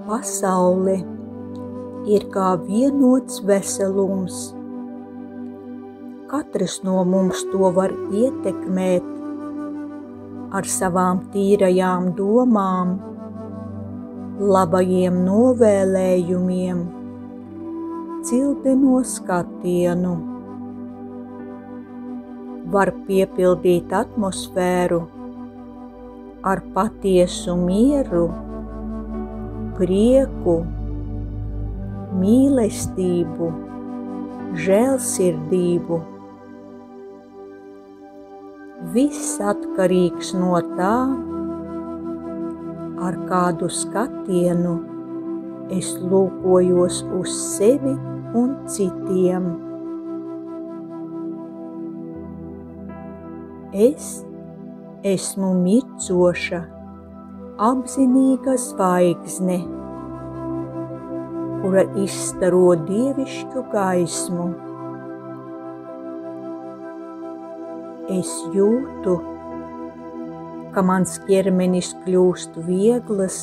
Pasaule ir kā vienots veselums. Katrs no mums to var ietekmēt ar savām tīrajām domām, labajiem novēlējumiem, cildeno skatienu. Var piepildīt atmosfēru ar patiesu mieru, prieku, mīlestību, žēlsirdību. Viss atkarīgs no tā, ar kādu skatienu es lūkojos uz sevi un citiem. Es esmu mircoša, apzinīga zvaigzne, kura izstaro dievišķu gaismu. Es jūtu, ka mans ķermenis kļūst viegls,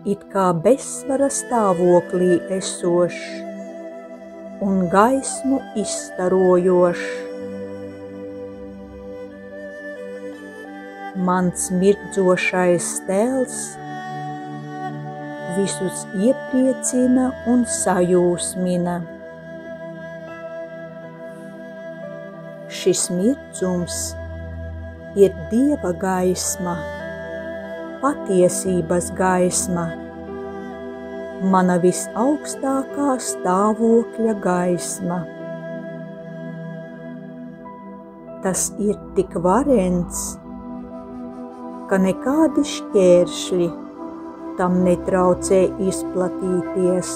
it kā bezsvara stāvoklī esošs un gaismu izstarojošs. Mans mirdzošais tēls visus iepriecina un sajūsmina. Šis mirdzums ir Dieva gaisma, patiesības gaisma, mana visaugstākā stāvokļa gaisma. Tas ir tik varens, ka nekādi šķēršļi tam netraucē izplatīties.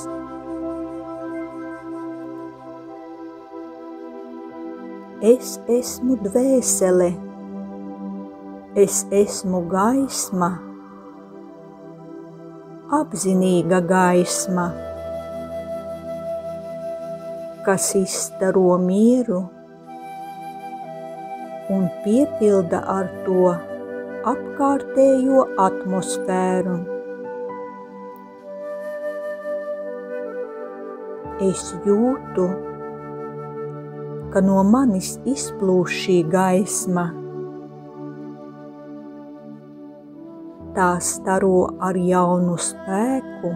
Es esmu dvēsele, es esmu gaisma, apzinīga gaisma, kas izstaro mieru un piepilda ar to apkārtējo atmosfēru. Es jūtu, ka no manis izplūš šī gaisma. Tā staro ar jaunu spēku,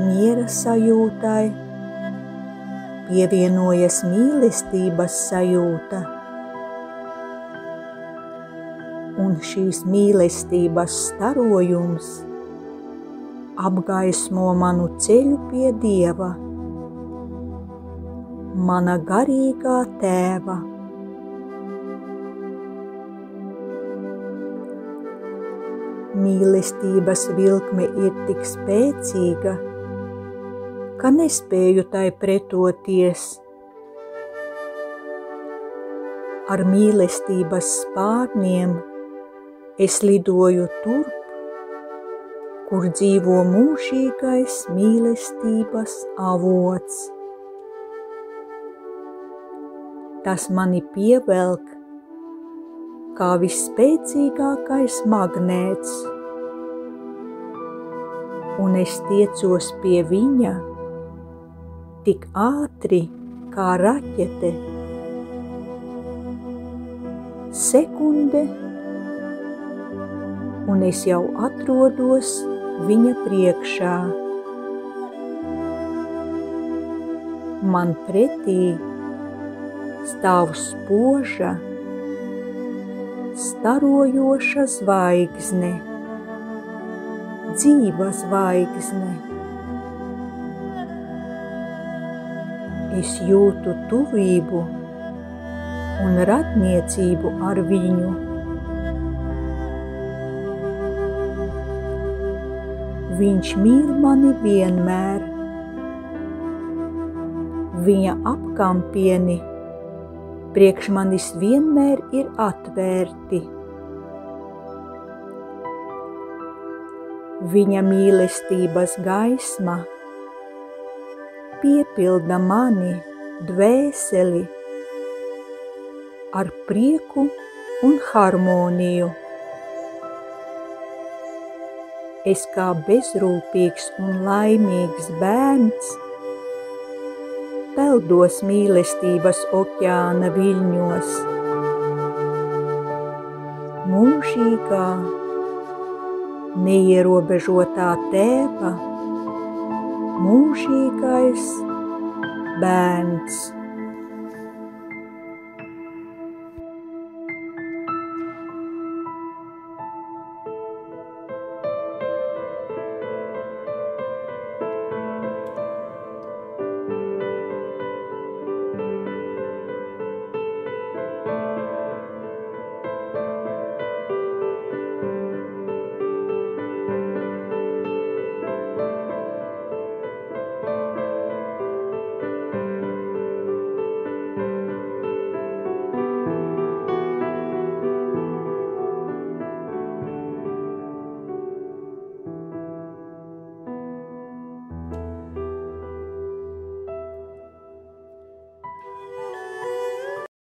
miera sajūtai pievienojas mīlestības sajūta. Un šīs mīlestības starojums apgaismo manu ceļu pie Dieva, mana garīgā tēva. Mīlestības vilkme ir tik spēcīga, ka nespēju tai pretoties. Ar mīlestības spārniem es lidoju turp, kur dzīvo mūžīgais mīlestības avots. Tas mani pievelk kā visspēcīgākais magnēts, un es tiecos pie viņa tik ātri kā raķete. Sekunde, un es jau atrodos viņa priekšā. Man pretī stāv spoža, starojoša zvaigzne, dzīva zvaigzne. Es jūtu tuvību un radniecību ar viņu. Viņš mīl mani vienmēr. Viņa apkampieni priekš manis vienmēr ir atvērti. Viņa mīlestības gaisma piepilda mani dvēseli ar prieku un harmoniju. es kā bezrūpīgs un laimīgs bērns peldos mīlestības okeāna viļņos. Mūžīgā, neierobežotā Tēva mūžīgais bērns.